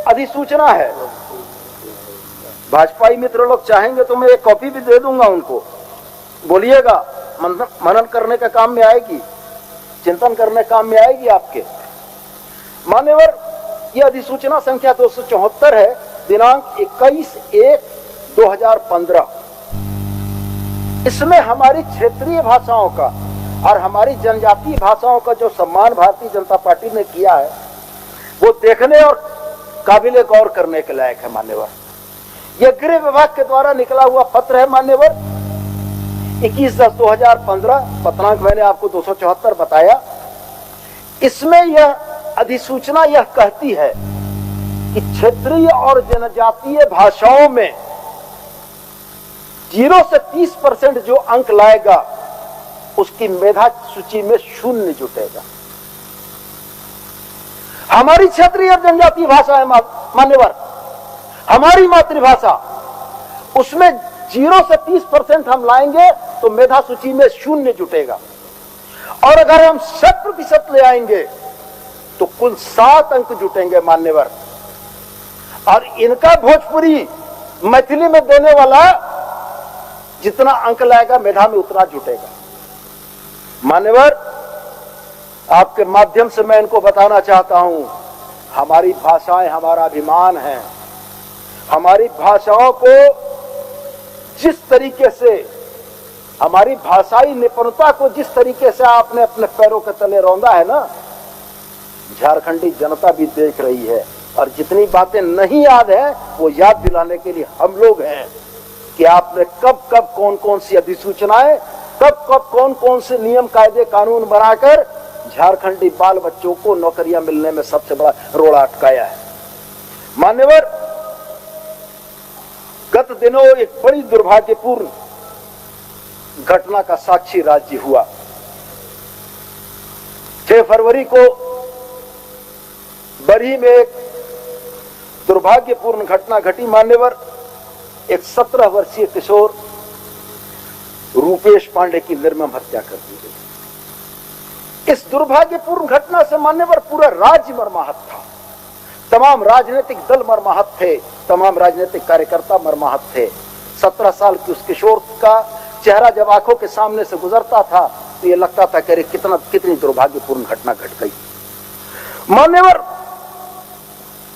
अधिसूचना है। भाजपाई मित्र लोग चाहेंगे तो मैं एक कॉपी भी दे दूंगा उनको, बोलिएगा, मनन करने का काम में आएगी, चिंतन करने काम में आएगी आपके मान्यवर। यह अधिसूचना संख्या 274 है, दिनांक 21/1/2015। इसमें हमारी क्षेत्रीय भाषाओं का और हमारी जनजातीय भाषाओं का जो सम्मान भारतीय जनता पार्टी ने किया है वो देखने और काबिले गौर करने के लायक है मान्यवर। यह गृह विभाग के द्वारा निकला हुआ पत्र है मान्यवर, 21/10/2015, पत्रांक मैंने आपको 274 बताया। इसमें यह अधिसूचना यह कहती है कि क्षेत्रीय और जनजातीय भाषाओं में 0 से 30% जो अंक लाएगा उसकी मेधा सूची में 0 जुटेगा। हमारी क्षेत्रीय और जनजातीय भाषा है मान्यवर, हमारी मातृभाषा, उसमें 0 से 30% हम लाएंगे तो मेधा सूची में 0 जुटेगा। और अगर हम 100% ले आएंगे तो कुल 7 अंक जुटेंगे मान्यवर। और इनका भोजपुरी मैथिली में देने वाला जितना अंक लाएगा मेधा में उतना जुटेगा मान्यवर। आपके माध्यम से मैं इनको बताना चाहता हूं, हमारी भाषाएं हमारा अभिमान है। हमारी भाषाओं को जिस तरीके से, हमारी भाषाई निपुणता को जिस तरीके से आपने अपने पैरों के तले रौंदा है ना, झारखंडी जनता भी देख रही है। और जितनी बातें नहीं याद है वो याद दिलाने के लिए हम लोग हैं कि आपने कब कब कौन कौन सी अधिसूचनाएं, कब कब कौन कौन से नियम कायदे कानून बनाकर झारखंडी बाल बच्चों को नौकरियां मिलने में सबसे बड़ा रोड़ा अटकाया है मान्यवर। गत दिनों एक बड़ी दुर्भाग्यपूर्ण घटना का साक्षी राज्य हुआ। 6 फरवरी को बरही में एक दुर्भाग्यपूर्ण घटना घटी मान्यवर। एक 17 वर्षीय किशोर रूपेश पांडे की निर्मम हत्या कर दी गई। इस दुर्भाग्यपूर्ण घटना से मान्यवर पूरा राज्य मर्माहत था, तमाम राजनीतिक दल मर्माहत थे, तमाम राजनीतिक कार्यकर्ता मर्माहत थे। 17 साल की उस किशोर का चेहरा जब आंखों के सामने से गुजरता था तो ये लगता था कि कितनी दुर्भाग्यपूर्ण घटना घट गई मान्यवर।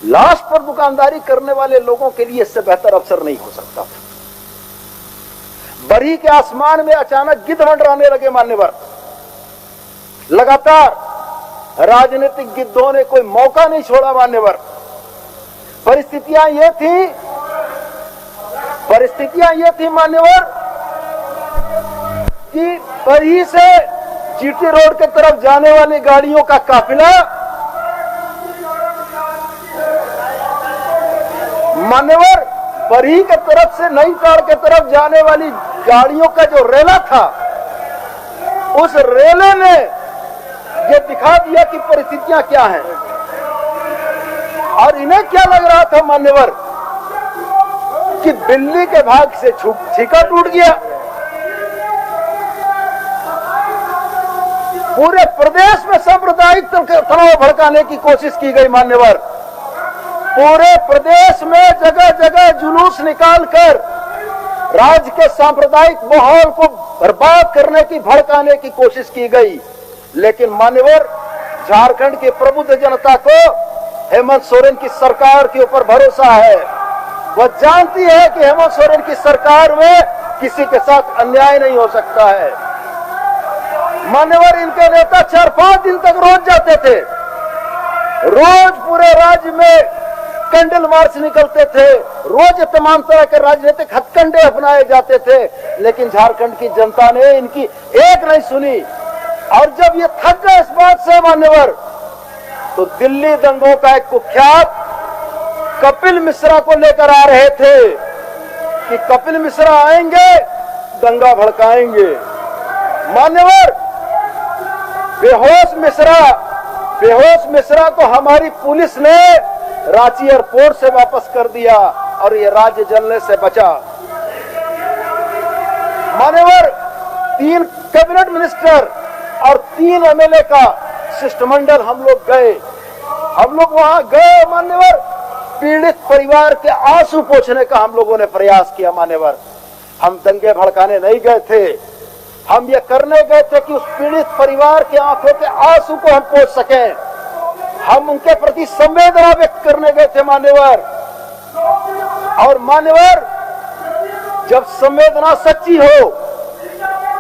लाश पर दुकानदारी करने वाले लोगों के लिए इससे बेहतर अवसर नहीं हो सकता था। बरही के आसमान में अचानक गिद्ध मंडराने लगे मान्यवर। लगातार राजनीतिक गिद्धों ने कोई मौका नहीं छोड़ा मान्यवर। परिस्थितियां ये थी मान्यवर कि बरही से जीटी रोड के तरफ जाने वाली गाड़ियों का काफिला मान्यवर, बरही के तरफ से नई कार के तरफ जाने वाली गाड़ियों का जो रेला था, उस रेले ने ये दिखा दिया कि परिस्थितियां क्या हैं। और इन्हें क्या लग रहा था मान्यवर कि बिल्ली के भाग से छीका टूट गया। पूरे प्रदेश में सांप्रदायिक तनाव भड़काने की कोशिश की गई मान्यवर। पूरे प्रदेश में जगह जगह जुलूस निकालकर राज्य के सांप्रदायिक माहौल को बर्बाद करने की, भड़काने की कोशिश की गई। लेकिन मान्यवर, झारखंड की प्रबुद्ध जनता को हेमंत सोरेन की सरकार के ऊपर भरोसा है। वह जानती है कि हेमंत सोरेन की सरकार में किसी के साथ अन्याय नहीं हो सकता है। मान्यवर, इनके नेता 4-5 दिन तक रोज जाते थे। रोज पूरे राज्य में कैंडल मार्च निकलते थे। रोज तमाम तरह के राजनीतिक हथकंडे अपनाए जाते थे। लेकिन झारखंड की जनता ने इनकी एक नहीं सुनी। और जब ये थक गए इस बात से मान्यवर, तो दिल्ली दंगों का एक कुख्यात कपिल मिश्रा को लेकर आ रहे थे कि कपिल मिश्रा आएंगे, दंगा भड़काएंगे। मान्यवर, बेहोश मिश्रा को हमारी पुलिस ने रांची एयरपोर्ट से वापस कर दिया और ये राज्य जलने से बचा। मान्यवर, 3 कैबिनेट मिनिस्टर और 3 एमएलए का शिष्टमंडल हम लोग गए। हम लोग वहां गए मान्यवर, पीड़ित परिवार के आंसू पोंछने का हम लोगों ने प्रयास किया। मान्यवर, हम दंगे भड़काने नहीं गए थे, हम ये करने गए थे कि उस पीड़ित परिवार के आंखों के आंसू को हम पोंछ सकें। हम उनके प्रति संवेदना व्यक्त करने गए थे मान्यवर। और मान्यवर, जब संवेदना सच्ची हो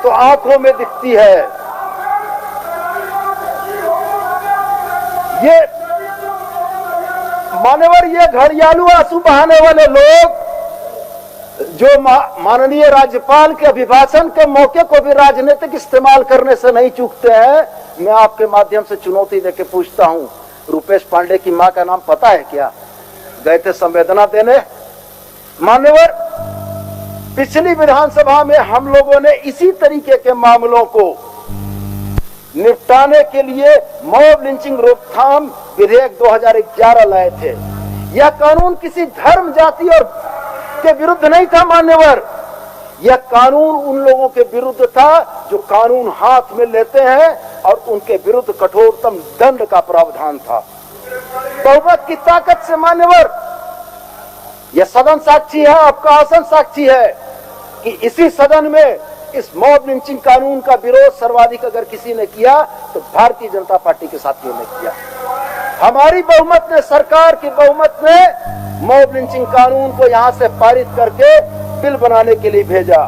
तो आंखों में दिखती है। ये मान्यवर, ये घड़ियालू आंसू बहाने वाले लोग जो माननीय राज्यपाल के अभिभाषण के मौके को भी राजनीतिक इस्तेमाल करने से नहीं चूकते हैं। मैं आपके माध्यम से चुनौती देके पूछता हूं, रुपेश पांडे की मां का नाम पता है क्या? गए थे संवेदना देने। मान्यवर, पिछली विधानसभा में हम लोगों ने इसी तरीके के मामलों को निपटाने के लिए मॉब लिंचिंग रोकथाम विधेयक 2011 लाए थे। यह कानून किसी धर्म, जाति और के विरुद्ध नहीं था मान्यवर। यह कानून उन लोगों के विरुद्ध था जो कानून हाथ में लेते हैं और उनके विरुद्ध कठोरतम दंड का प्रावधान था। बहुमत की ताकत से मान्यवर, यह सदन साक्षी है, आपका आसन साक्षी है कि इसी सदन में इस मॉब लिंचिंग कानून का विरोध सर्वाधिक अगर किसी ने किया तो भारतीय जनता पार्टी के साथियों ने किया। हमारी बहुमत ने, सरकार की बहुमत ने मॉब लिंचिंग कानून को यहां से पारित करके बिल बनाने के लिए भेजा।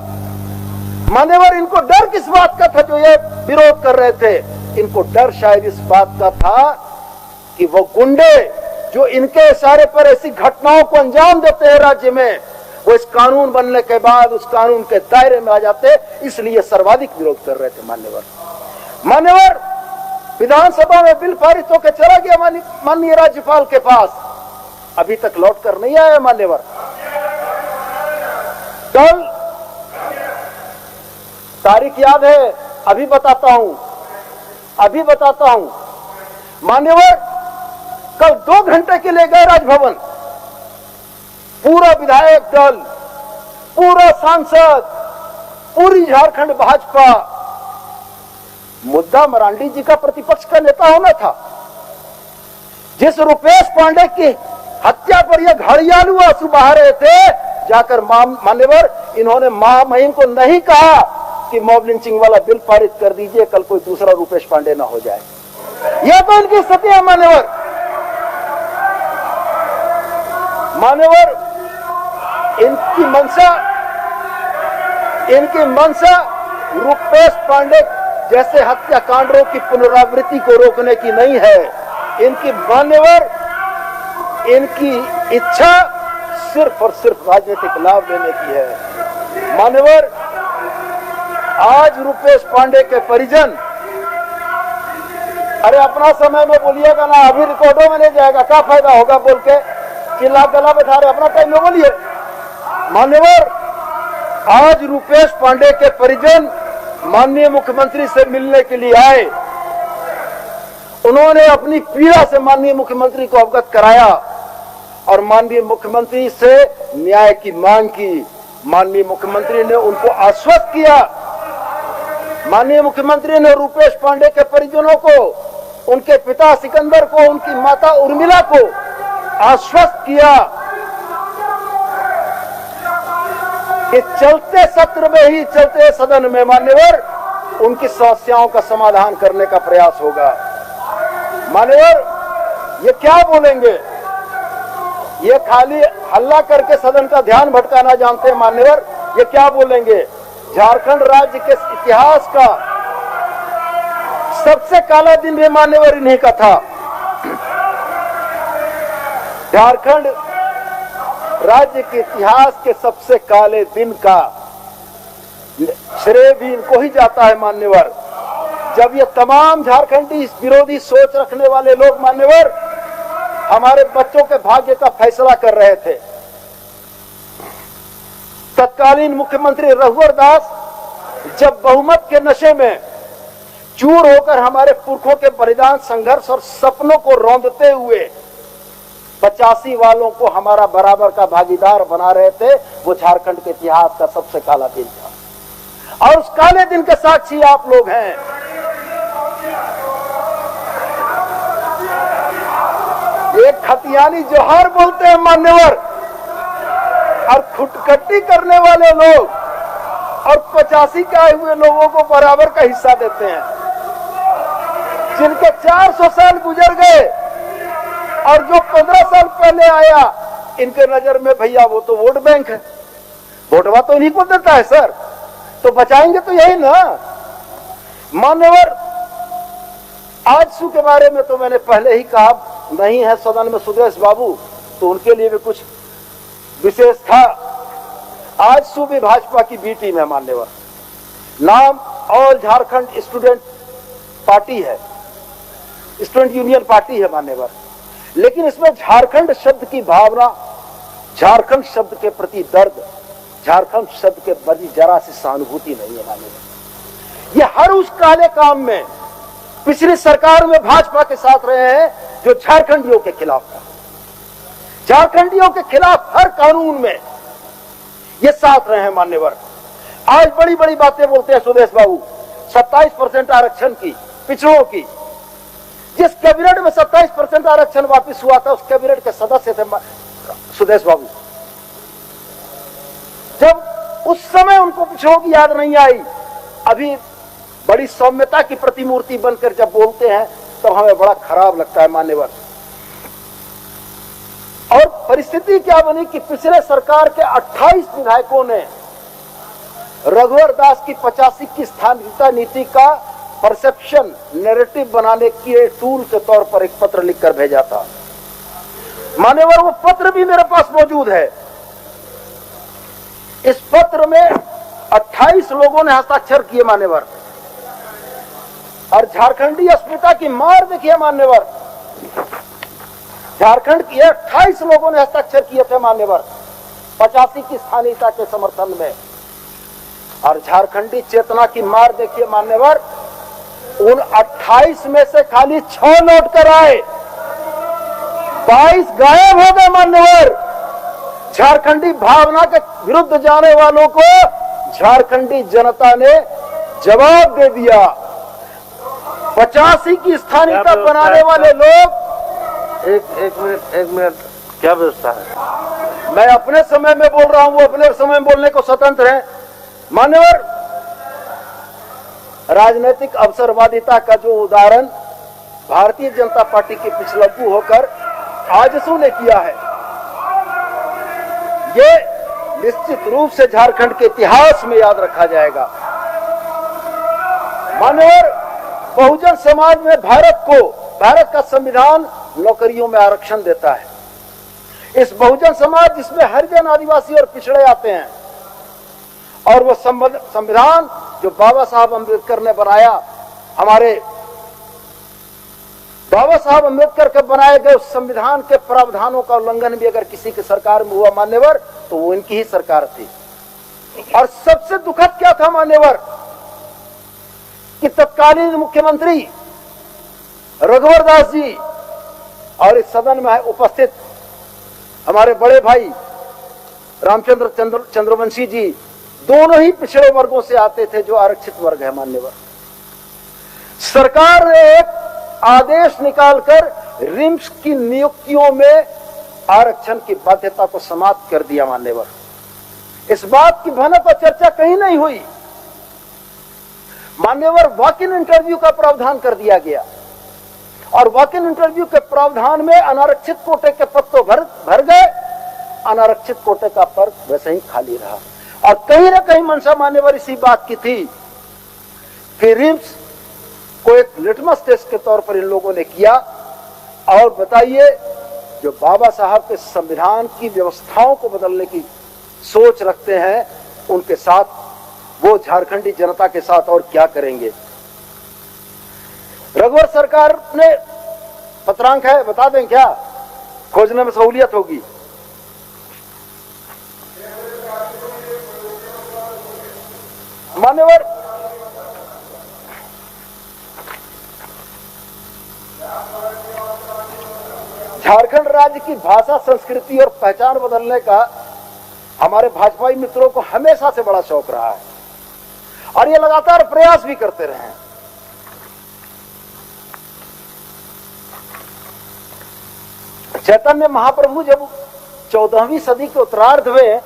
मान्यवर, इनको डर किस बात का था जो ये विरोध कर रहे थे? इनको डर शायद इस बात का था कि वो गुंडे जो इनके इशारे पर ऐसी घटनाओं को अंजाम देते हैं राज्य में, वो इस कानून बनने के बाद उस कानून के दायरे में आ जाते, इसलिए सर्वाधिक विरोध कर रहे थे मान्यवर। विधानसभा में बिल पारित होकर चला गया माननीय राज्यपाल के पास, अभी तक लौट कर नहीं आया मान्यवर। कल तारीख याद है, अभी बताता हूं मान्यवर, कल 2 घंटे के लिए गए राजभवन। पूरा विधायक दल, पूरा सांसद, पूरी झारखंड भाजपा। मुद्दा मरांडी जी का प्रतिपक्ष का नेता होना था। जिस रुपेश पांडे की हत्या पर यह घड़ियालू आंसू बहा रहे थे, जाकर मान्यवर इन्होंने महामहिम को नहीं कहा कि मॉब लिंचिंग वाला बिल पारित कर दीजिए, कल कोई दूसरा रुपेश पांडे ना हो जाए। यह तो इनकी स्थिति है मान्यवर, इनकी मंशा रुपेश पांडे जैसे हत्याकांडों की पुनरावृत्ति को रोकने की नहीं है। इनकी इच्छा सिर्फ और सिर्फ राजनीतिक लाभ लेने की है। मान्यवर, आज रुपेश पांडे के परिजन, अरे अपना समय में बोलिएगा ना, अभी रिकॉर्डों में नहीं जाएगा, क्या फायदा होगा बोल के चिल्ला गला बैठा रहे, अपना टाइम में बोलिए। मान्यवर, आज रूपेश पांडे के परिजन माननीय मुख्यमंत्री से मिलने के लिए आए। उन्होंने अपनी पीड़ा से माननीय मुख्यमंत्री को अवगत कराया और माननीय मुख्यमंत्री से न्याय की मांग की। माननीय मुख्यमंत्री ने उनको आश्वस्त किया। माननीय मुख्यमंत्री ने रूपेश पांडे के परिजनों को, उनके पिता सिकंदर को, उनकी माता उर्मिला को आश्वस्त किया कि चलते सत्र में ही, चलते सदन में मान्यवर उनकी समस्याओं का समाधान करने का प्रयास होगा। मान्यवर ये क्या बोलेंगे? ये खाली हल्ला करके सदन का ध्यान भटकाना जानते हैं मान्यवर। ये क्या बोलेंगे? झारखंड राज्य के इतिहास का सबसे काला दिन भी मान्यवर इन्हीं का था। झारखंड राज्य के इतिहास के सबसे काले दिन का श्रेय भी इनको ही जाता है मान्यवर। जब ये तमाम झारखंडी विरोधी सोच रखने वाले लोग मान्यवर हमारे बच्चों के भाग्य का फैसला कर रहे थे, तत्कालीन मुख्यमंत्री रघुवर दास जब बहुमत के नशे में चूर होकर हमारे पुरखों के बलिदान, संघर्ष और सपनों को रौंदते हुए 85 वालों को हमारा बराबर का भागीदार बना रहे थे, वो झारखंड के इतिहास का सबसे काला दिन था और उस काले दिन के साक्षी आप लोग हैं। एक खतियानी जोहार बोलते हैं मान्यवर और खुटकट्टी करने वाले लोग और 85 के आए हुए लोगों को बराबर का हिस्सा देते हैं। जिनके 400 साल गुजर गए और जो 15 साल पहले आया, इनके नजर में भैया वो तो वोट बैंक है, वोटवा तो इन्हीं को देता है सर, तो बचाएंगे तो यही ना। मान्यवर आजसू के बारे में तो मैंने पहले ही कहा, नहीं है सदन में सुदेश बाबू, तो उनके लिए भी कुछ विशेष था। आजसू भी भाजपा की बी टीम है मान्यवर, नाम ऑल झारखंड स्टूडेंट पार्टी है, स्टूडेंट यूनियन पार्टी है मान्यवर, लेकिन इसमें झारखंड शब्द की भावना, झारखंड शब्द के प्रति दर्द, झारखंड शब्द के प्रति जरा सी सहानुभूति नहीं है मान्यवर। ये हर उस काले काम में पिछली सरकार में भाजपा के साथ रहे हैं जो झारखंडियों के खिलाफ था। झारखंडियों के खिलाफ हर कानून में ये साथ रहे हैं मान्यवर। आज बड़ी बड़ी बातें बोलते हैं सुदेश बाबू, 27% आरक्षण की, पिछड़ों की। जिस कैबिनेट में 27% आरक्षण वापस हुआ था, उस कैबिनेट के सदस्य थे सुदेश बाबू। जब उस समय उनको पिछड़ों की याद नहीं आई, अभी बड़ी सौम्यता की प्रतिमूर्ति बनकर जब बोलते हैं तो हमें बड़ा खराब लगता है मान्यवर। और परिस्थिति क्या बनी कि पिछले सरकार के 28 विधायकों ने रघुवर दास की 85 की स्थानीयता नीति का परसेप्शन नैरेटिव बनाने के टूल के तौर पर एक पत्र लिखकर भेजा था मान्यवर। वो पत्र भी मेरे पास मौजूद है। इस पत्र में 28 लोगों ने हस्ताक्षर किए मान्यवर, और झारखंडी अस्मिता की मार देखिए मान्यवर। झारखंड के 28 लोगों ने हस्ताक्षर किए थे मान्यवर 85 की स्थानीयता के समर्थन में, और झारखंडी चेतना की मार देखिए मान्यवर। उन 28 में से खाली 6 लौट कर आए, 22 गायब हो गए मान्यवर। झारखंडी भावना के विरुद्ध जाने वालों को झारखंडी जनता ने जवाब दे दिया। 85 की स्थानीयता बनाने वाले लोग, एक मिनट क्या व्यवस्था है? मैं अपने समय में बोल रहा हूं, वो अपने समय में बोलने को स्वतंत्र है मान्यवर। राजनीतिक अवसरवादिता का जो उदाहरण भारतीय जनता पार्टी के पिछलग्गू होकर आजसू ने किया है, ये निश्चित रूप से झारखंड के इतिहास में याद रखा जाएगा मान्यवर। बहुजन समाज में भारत का संविधान नौकरियों में आरक्षण देता है। इस बहुजन समाज जिसमें हरिजन, आदिवासी और पिछड़े आते हैं, और वो संविधान जो बाबा साहब अम्बेडकर ने बनाया, हमारे बाबा साहब अम्बेडकर के बनाए गए उस संविधान के प्रावधानों का उल्लंघन भी अगर किसी की सरकार में हुआ मान्यवर, तो वो इनकी ही सरकार थी। और सबसे दुखद क्या था मान्यवर कि तत्कालीन मुख्यमंत्री रघुवर दास जी और इस सदन में उपस्थित हमारे बड़े भाई रामचंद्र चंद्रवंशी जी दोनों ही पिछड़े वर्गों से आते थे, जो आरक्षित वर्ग है मान्यवर। सरकार ने एक आदेश निकालकर रिम्स की नियुक्तियों में आरक्षण की बाध्यता को समाप्त कर दिया मान्यवर। इस बात की भनक और चर्चा कहीं नहीं हुई मान्यवर। वॉक इन इंटरव्यू का प्रावधान कर दिया गया और वॉक इन इंटरव्यू के प्रावधान में अनारक्षित कोटे के पद तो भर गए, अनारक्षित कोटे का पद वैसे ही खाली रहा। और कहीं ना कहीं मंशा मान्यवर इसी बात की थी कि रिम्स को एक लिटमस टेस्ट के तौर पर इन लोगों ने किया। और बताइए, जो बाबा साहब के संविधान की व्यवस्थाओं को बदलने की सोच रखते हैं, उनके साथ वो झारखंडी जनता के साथ और क्या करेंगे। रघुवर सरकार ने पत्रांक है, बता दें क्या, खोजने में सहूलियत होगी। मान्यवर, झारखंड राज्य की भाषा, संस्कृति और पहचान बदलने का हमारे भाजपाई मित्रों को हमेशा से बड़ा शौक रहा है और ये लगातार प्रयास भी करते रहे हैं। चैतन्य महाप्रभु जब 14वीं सदी के उत्तरार्ध में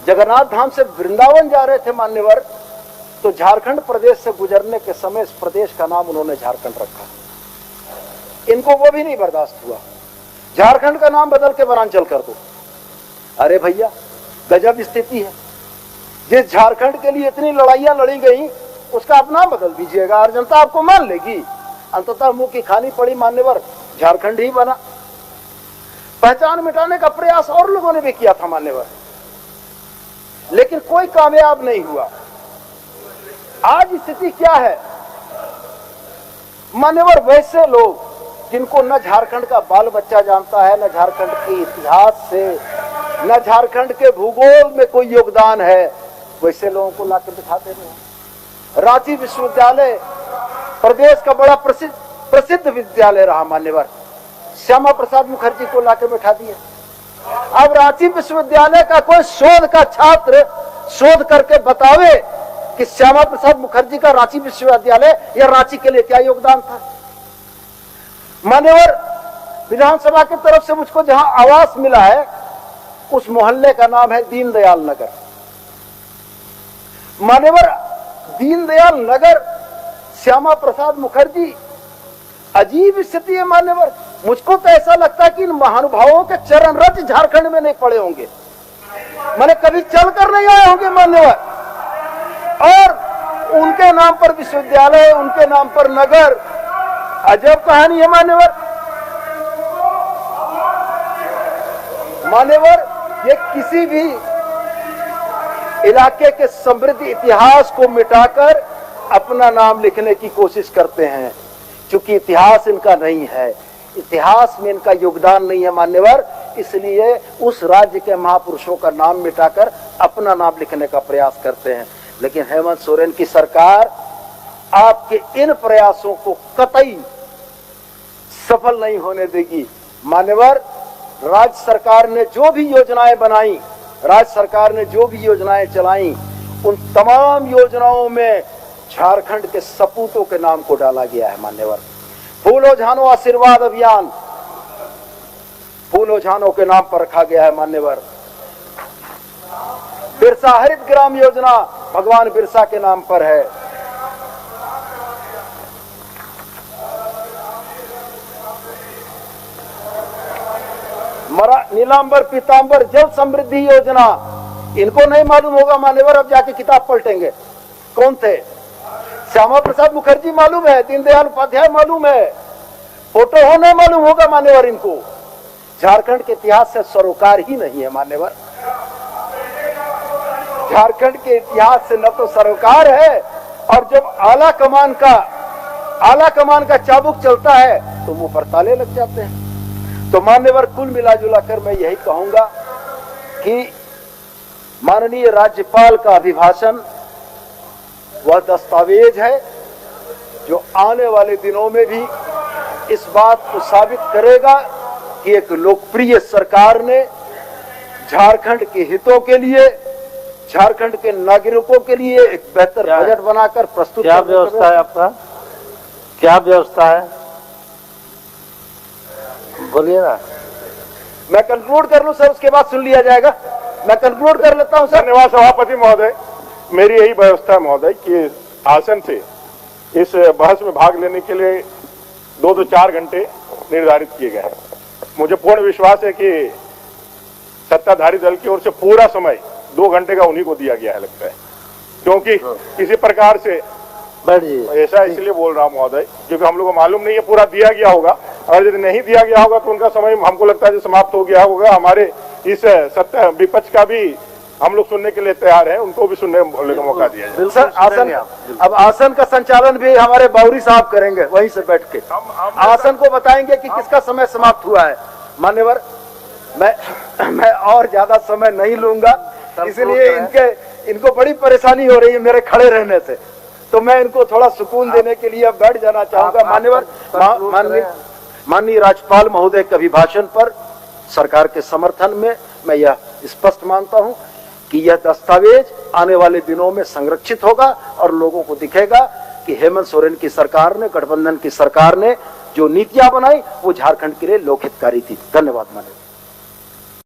जगन्नाथ धाम से वृंदावन जा रहे थे मान्यवर, तो झारखंड प्रदेश से गुजरने के समय इस प्रदेश का नाम उन्होंने झारखंड रखा। इनको वो भी नहीं बर्दाश्त हुआ, झारखंड का नाम बदल के वनांचल कर दो। अरे भैया, गजब स्थिति है। जिस झारखंड के लिए इतनी लड़ाइयां लड़ी गई, उसका आप नाम बदल दीजिएगा और जनता आपको मान लेगी। अंततः मुंह की खानी पड़ी मान्यवर, झारखंड ही बना। पहचान मिटाने का प्रयास और लोगों ने भी किया था मान्यवर, लेकिन कोई कामयाब नहीं हुआ। आज स्थिति क्या है मान्यवर, वैसे लोग जिनको न झारखंड का बाल बच्चा जानता है, न झारखंड के इतिहास से, न झारखंड के भूगोल में कोई योगदान है, वैसे लोगों को लाकर दिखाते हैं। रांची विश्वविद्यालय प्रदेश का बड़ा प्रसिद्ध विद्यालय रहा मान्यवर, श्यामा प्रसाद मुखर्जी को लाकर बैठा दिया। अब रांची विश्वविद्यालय का कोई शोध का छात्र शोध करके बतावे कि श्यामा प्रसाद मुखर्जी का रांची विश्वविद्यालय या रांची के लिए क्या योगदान था। मान्यवर, विधानसभा की तरफ से मुझको जहां आवास मिला है, उस मोहल्ले का नाम है दीनदयाल नगर। मान्यवर, दीनदयाल नगर, श्यामा प्रसाद मुखर्जी, अजीब स्थिति है मान्यवर। मुझको तो ऐसा लगता है कि इन महानुभावों के चरण रज झारखंड में नहीं पड़े होंगे, मैंने कभी चलकर नहीं आए होंगे मान्यवर। और उनके नाम पर विश्वविद्यालय, उनके नाम पर नगर, अजब कहानी है मान्यवर। मान्यवर, ये किसी भी इलाके के समृद्ध इतिहास को मिटाकर अपना नाम लिखने की कोशिश करते हैं, क्योंकि इतिहास इनका नहीं है, इतिहास में इनका योगदान नहीं है मान्यवर। इसलिए उस राज्य के महापुरुषों का नाम मिटाकर अपना नाम लिखने का प्रयास करते हैं। लेकिन हेमंत सोरेन की सरकार आपके इन प्रयासों को कतई सफल नहीं होने देगी मान्यवर। राज्य सरकार ने जो भी योजनाएं बनाई, राज्य सरकार ने जो भी योजनाएं चलाई, उन तमाम योजनाओं में झारखंड के सपूतों के नाम को डाला गया है मान्यवर। फूलो झानो आशीर्वाद अभियान फूलो झानो के नाम पर रखा गया है मान्यवर। बिरसा हरित ग्राम योजना भगवान बिरसा के नाम पर है। नीलांबर पीतांबर जल समृद्धि योजना, इनको नहीं मालूम होगा मान्यवर, अब जाके किताब पलटेंगे कौन थे। श्यामा प्रसाद मुखर्जी मालूम है, दीनदयाल उपाध्याय मालूम है, फोटो हो नहीं मालूम होगा मान्यवर इनको। झारखंड के इतिहास से सरोकार ही नहीं है मान्यवर। झारखंड के इतिहास से न तो सरोकार है, और जब आला कमान का चाबुक चलता है तो मुंह पर ताले लग जाते हैं। तो मान्यवर, कुल मिला जुला कर मैं यही कहूंगा कि माननीय राज्यपाल का अभिभाषण वह दस्तावेज है जो आने वाले दिनों में भी इस बात को साबित करेगा कि एक लोकप्रिय सरकार ने झारखंड के हितों के लिए, झारखंड के नागरिकों के लिए एक बेहतर बजट बनाकर प्रस्तुत। क्या व्यवस्था है आपका? क्या व्यवस्था है, बोलिए ना। मैं कंक्लूड कर लूं सर, उसके बाद सुन लिया जाएगा। मैं कंक्लूड कर लेता हूं सर। धन्यवाद सभापति महोदय। मेरी यही व्यवस्था है महोदय कि आसन से इस बहस में भाग लेने के लिए 2-4 घंटे निर्धारित किए गए हैं। मुझे पूर्ण विश्वास है कि सत्ताधारी दल की ओर से पूरा समय 2 घंटे का उन्हीं को दिया गया है लगता है, क्योंकि किसी प्रकार से ऐसा इसलिए बोल रहा हूं महोदय क्योंकि हम लोग को मालूम नहीं है पूरा दिया गया होगा। अगर यदि नहीं दिया गया होगा तो उनका समय हमको लगता है समाप्त हो गया होगा। हमारे इस सत्ता विपक्ष का भी हम लोग सुनने के लिए तैयार हैं, उनको भी सुनने का मौका दिया जाए। सर आसन, अब आसन का संचालन भी हमारे बावरी साहब करेंगे, वहीं से बैठ के आसन को बताएंगे कि किसका समय समाप्त हुआ है। मान्यवर, मैं और ज्यादा समय नहीं लूंगा, इसलिए इनको बड़ी परेशानी हो रही है मेरे खड़े रहने से, तो मैं इनको थोड़ा सुकून देने के लिए बैठ जाना चाहूंगा। मान्यवर, माननीय राज्यपाल महोदय के अभिभाषण पर सरकार के समर्थन में मैं यह स्पष्ट मानता हूं कि यह दस्तावेज आने वाले दिनों में संरक्षित होगा और लोगों को दिखेगा कि हेमंत सोरेन की सरकार ने, गठबंधन की सरकार ने जो नीतियां बनाई वो झारखंड के लिए लोकहितकारी थी। धन्यवाद माननीय।